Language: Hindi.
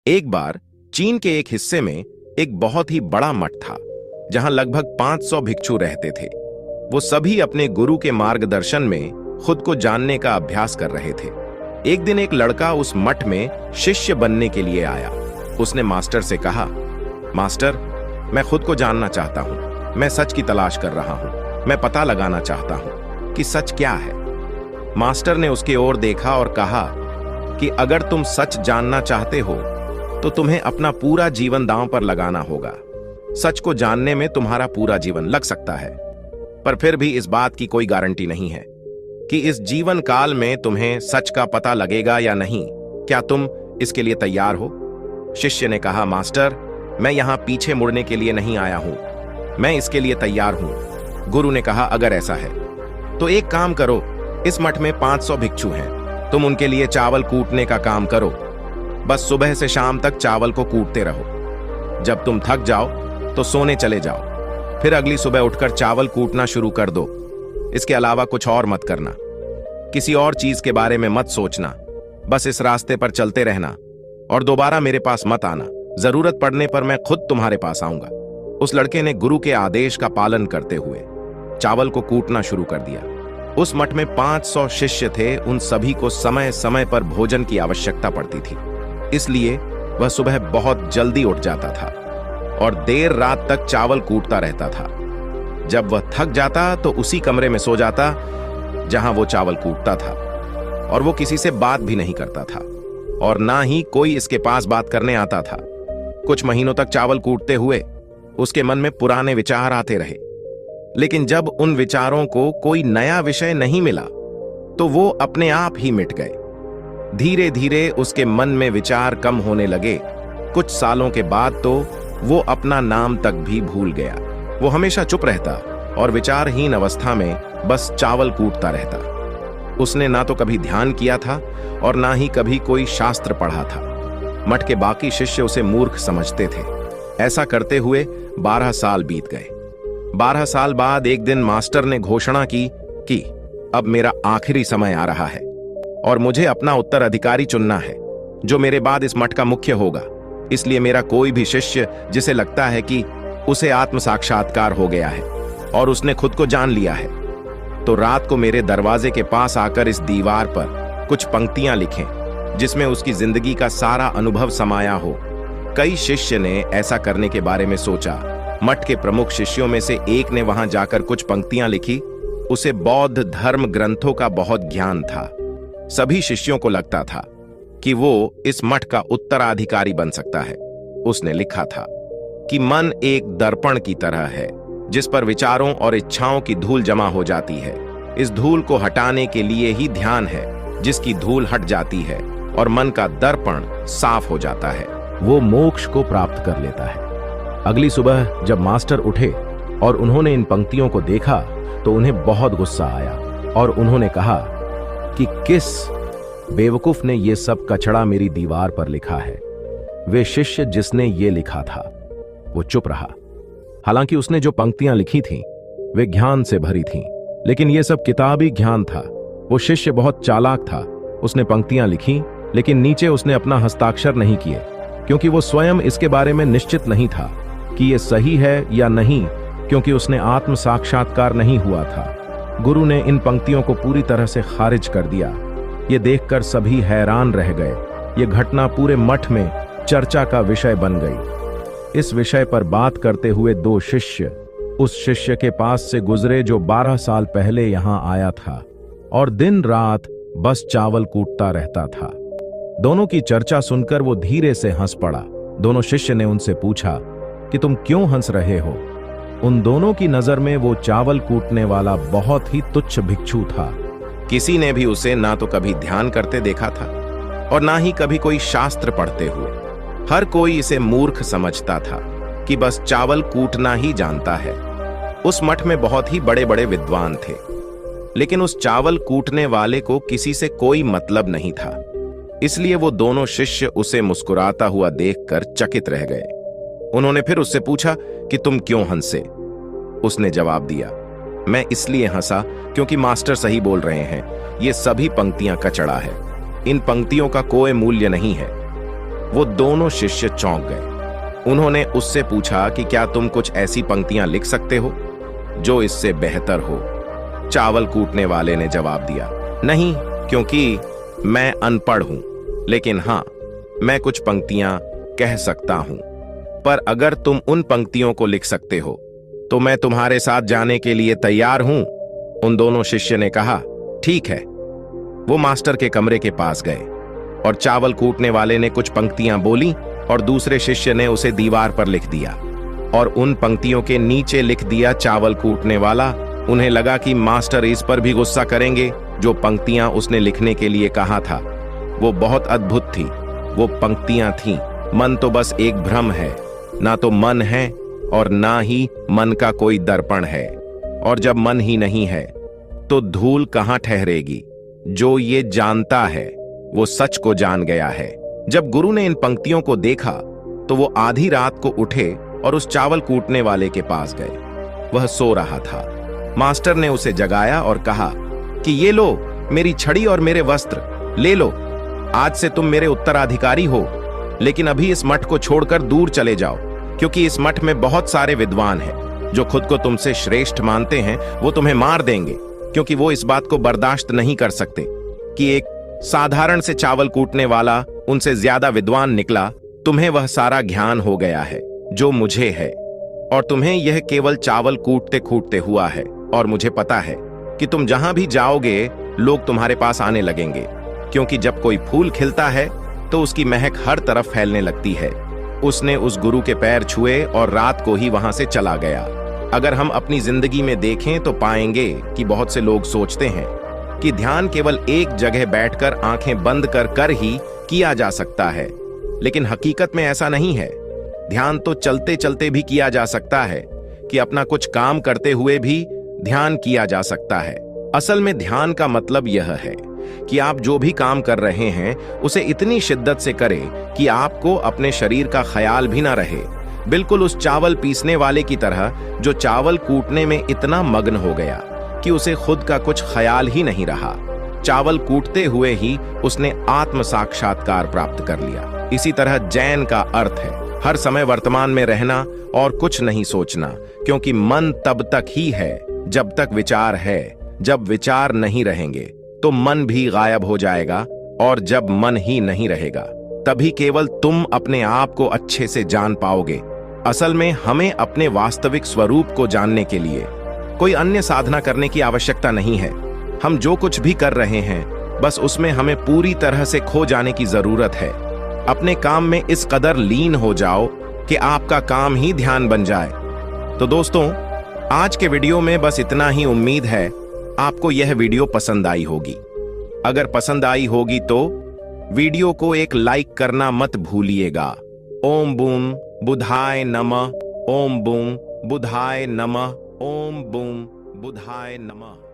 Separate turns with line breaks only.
एक बार चीन के एक हिस्से में एक बहुत ही बड़ा मठ था जहां लगभग 500 भिक्षु रहते थे। वो सभी अपने गुरु के मार्गदर्शन में खुद को जानने का अभ्यास कर रहे थे। एक दिन एक लड़का उस मठ में शिष्य बनने के लिए आया। उसने मास्टर से कहा, मास्टर, मैं खुद को जानना चाहता हूं। मैं सच की तलाश कर रहा हूं। मैं पता लगाना चाहता हूं कि सच क्या है। मास्टर ने उसकी ओर देखा और कहा कि अगर तुम सच जानना चाहते हो तो तुम्हें अपना पूरा जीवन दांव पर लगाना होगा। सच को जानने में तुम्हारा पूरा जीवन लग सकता है, पर फिर भी इस बात की कोई गारंटी नहीं है कि इस जीवन काल में तुम्हें सच का पता लगेगा या नहीं। क्या तुम इसके लिए तैयार हो? शिष्य ने कहा, मास्टर, मैं यहां पीछे मुड़ने के लिए नहीं आया हूं। मैं इसके लिए तैयार हूं। गुरु ने कहा, अगर ऐसा है तो एक काम करो, इस मठ में 500 भिक्षु हैं। तुम उनके लिए चावल कूटने का काम करो। बस सुबह से शाम तक चावल को कूटते रहो। जब तुम थक जाओ तो सोने चले जाओ। फिर अगली सुबह उठकर चावल कूटना शुरू कर दो। इसके अलावा कुछ और मत करना। किसी और चीज के बारे में मत सोचना। बस इस रास्ते पर चलते रहना और दोबारा मेरे पास मत आना। जरूरत पड़ने पर मैं खुद तुम्हारे पास आऊंगा। उस लड़के ने गुरु के आदेश का पालन करते हुए चावल को कूटना शुरू कर दिया। उस मठ में 500 शिष्य थे। उन सभी को समय समय पर भोजन की आवश्यकता पड़ती थी, इसलिए वह सुबह बहुत जल्दी उठ जाता था और देर रात तक चावल कूटता रहता था। जब वह थक जाता तो उसी कमरे में सो जाता जहां वो चावल कूटता था, और वो किसी से बात भी नहीं करता था और ना ही कोई इसके पास बात करने आता था। कुछ महीनों तक चावल कूटते हुए उसके मन में पुराने विचार आते रहे, लेकिन जब उन विचारों को कोई नया विषय नहीं मिला तो वो अपने आप ही मिट गए। धीरे धीरे उसके मन में विचार कम होने लगे। कुछ सालों के बाद तो वो अपना नाम तक भी भूल गया। वो हमेशा चुप रहता और विचारहीन अवस्था में बस चावल कूटता रहता। उसने ना तो कभी ध्यान किया था और ना ही कभी कोई शास्त्र पढ़ा था। मठ के बाकी शिष्य उसे मूर्ख समझते थे। ऐसा करते हुए 12 साल बीत गए। 12 साल बाद एक दिन मास्टर ने घोषणा की कि अब मेरा आखिरी समय आ रहा है और मुझे अपना उत्तराधिकारी चुनना है, जो मेरे बाद इस मठ का मुख्य होगा। इसलिए मेरा कोई भी शिष्य जिसे लगता है कि उसे आत्म साक्षात्कार हो गया है और उसने खुद को जान लिया है, तो रात को मेरे दरवाजे के पास आकर इस दीवार पर कुछ पंक्तियां लिखें जिसमें उसकी जिंदगी का सारा अनुभव समाया हो। कई शिष्य ने ऐसा करने के बारे में सोचा। मठ के प्रमुख शिष्यों में से एक ने वहां जाकर कुछ पंक्तियां लिखी। उसे बौद्ध धर्म ग्रंथों का बहुत ज्ञान था। सभी शिष्यों को लगता था कि वो इस मठ का उत्तराधिकारी बन सकता है। उसने लिखा था कि मन एक दर्पण की तरह है जिस पर विचारों और इच्छाओं की धूल जमा हो जाती है। इस धूल को हटाने के लिए ही ध्यान है। जिसकी धूल हट जाती है और मन का दर्पण साफ हो जाता है, वो मोक्ष को प्राप्त कर लेता है। अगली सुबह जब मास्टर उठे और उन्होंने इन पंक्तियों को देखा तो उन्हें बहुत गुस्सा आया और उन्होंने कहा कि किस बेवकूफ ने ये सब कचड़ा मेरी दीवार पर लिखा है। वे शिष्य जिसने ये लिखा था वो चुप रहा। हालांकि उसने जो पंक्तियां लिखी थीं वे ज्ञान से भरी थीं, लेकिन ये सब किताबी ज्ञान था। वो शिष्य बहुत चालाक था। उसने पंक्तियां लिखी, लेकिन नीचे उसने अपना हस्ताक्षर नहीं किए, क्योंकि वो स्वयं इसके बारे में निश्चित नहीं था कि ये सही है या नहीं, क्योंकि उसने आत्म साक्षात्कार नहीं हुआ था। गुरु ने इन पंक्तियों को पूरी तरह से खारिज कर दिया। ये देखकर सभी हैरान रह गए। ये घटना पूरे मठ में चर्चा का विषय बन गई। इस विषय पर बात करते हुए 2 शिष्य उस शिष्य के पास से गुजरे जो 12 साल पहले यहां आया था और दिन रात बस चावल कूटता रहता था। दोनों की चर्चा सुनकर वो धीरे से हंस पड़ा। दोनों शिष्य ने उनसे पूछा कि तुम क्यों हंस रहे हो? उन दोनों की नजर में वो चावल कूटने वाला बहुत ही तुच्छ भिक्षु था। किसी ने भी उसे ना तो कभी ध्यान करते देखा था और ना ही कभी कोई शास्त्र पढ़ते हुए। हर कोई इसे मूर्ख समझता था कि बस चावल कूटना ही जानता है। उस मठ में बहुत ही बड़े बड़े विद्वान थे, लेकिन उस चावल कूटने वाले को किसी से कोई मतलब नहीं था। इसलिए वो दोनों शिष्य उसे मुस्कुराता हुआ देखकर चकित रह गए। उन्होंने फिर उससे पूछा कि तुम क्यों हंसे? उसने जवाब दिया, मैं इसलिए हंसा क्योंकि मास्टर सही बोल रहे हैं। ये सभी पंक्तियां कचड़ा है। इन पंक्तियों का कोई मूल्य नहीं है। वो दोनों शिष्य चौंक गए। उन्होंने उससे पूछा कि क्या तुम कुछ ऐसी पंक्तियां लिख सकते हो जो इससे बेहतर हो? चावल कूटने वाले ने जवाब दिया, नहीं, क्योंकि मैं अनपढ़ हूं, लेकिन हां, मैं कुछ पंक्तियां कह सकता हूं। पर अगर तुम उन पंक्तियों को लिख सकते हो तो मैं तुम्हारे साथ जाने के लिए तैयार हूं। उन दोनों शिष्य ने कहा, ठीक है। वो मास्टर के कमरे के पास गए और चावल कूटने वाले ने कुछ पंक्तियां बोली और दूसरे शिष्य ने उसे दीवार पर लिख दिया और उन पंक्तियों के नीचे लिख दिया चावल कूटने वाला। उन्हें लगा कि मास्टर इस पर भी गुस्सा करेंगे। जो पंक्तियां उसने लिखने के लिए कहा था वो बहुत अद्भुत थी। वो पंक्तियां थीं, मन तो बस एक भ्रम है, ना तो मन है और ना ही मन का कोई दर्पण है, और जब मन ही नहीं है तो धूल कहां ठहरेगी। जो ये जानता है वो सच को जान गया है। जब गुरु ने इन पंक्तियों को देखा तो वो आधी रात को उठे और उस चावल कूटने वाले के पास गए। वह सो रहा था। मास्टर ने उसे जगाया और कहा कि ये लो मेरी छड़ी और मेरे वस्त्र, ले लो, आज से तुम मेरे उत्तराधिकारी हो। लेकिन अभी इस मठ को छोड़कर दूर चले जाओ, क्योंकि इस मठ में बहुत सारे विद्वान हैं जो खुद को तुमसे श्रेष्ठ मानते हैं। वो तुम्हें मार देंगे, क्योंकि वो इस बात को बर्दाश्त नहीं कर सकते कि एक साधारण से चावल कूटने वाला उनसे ज्यादा विद्वान निकला। तुम्हें वह सारा ज्ञान हो गया है जो मुझे है, और तुम्हें यह केवल चावल कूटते कूटते हुआ है। और मुझे पता है कि तुम जहां भी जाओगे लोग तुम्हारे पास आने लगेंगे, क्योंकि जब कोई फूल खिलता है तो उसकी महक हर तरफ फैलने लगती है। उसने उस गुरु के पैर छुए और रात को ही वहां से चला गया। अगर हम अपनी जिंदगी में देखें तो पाएंगे कि बहुत से लोग सोचते हैं कि ध्यान केवल एक जगह बैठकर आंखें बंद कर ही किया जा सकता है, लेकिन हकीकत में ऐसा नहीं है। ध्यान तो चलते चलते भी किया जा सकता है, कि अपना कुछ काम करते हुए भी ध्यान किया जा सकता है। असल में ध्यान का मतलब यह है कि आप जो भी काम कर रहे हैं उसे इतनी शिद्दत से करें कि आपको अपने शरीर का ख्याल भी ना रहे। बिल्कुल उस चावल पीसने वाले की तरह जो चावल कूटने में इतना मग्न हो गया कि उसे खुद का कुछ ख्याल ही नहीं रहा। चावल कूटते हुए ही उसने आत्म साक्षात्कार प्राप्त कर लिया। इसी तरह जैन का अर्थ है हर समय वर्तमान में रहना और कुछ नहीं सोचना, क्योंकि मन तब तक ही है जब तक विचार है। जब विचार नहीं रहेंगे तो मन भी गायब हो जाएगा, और जब मन ही नहीं रहेगा तभी केवल तुम अपने आप को अच्छे से जान पाओगे। असल में हमें अपने वास्तविक स्वरूप को जानने के लिए कोई अन्य साधना करने की आवश्यकता नहीं है। हम जो कुछ भी कर रहे हैं बस उसमें हमें पूरी तरह से खो जाने की जरूरत है। अपने काम में इस कदर लीन हो जाओ कि आपका काम ही ध्यान बन जाए। तो दोस्तों, आज के वीडियो में बस इतना ही। उम्मीद है आपको यह वीडियो पसंद आई होगी। अगर पसंद आई होगी तो वीडियो को एक लाइक करना मत भूलिएगा। ओम बूम बुधाय नमः। ओम बूम बुधाय नमः। ओम बूम बुधाय नमः।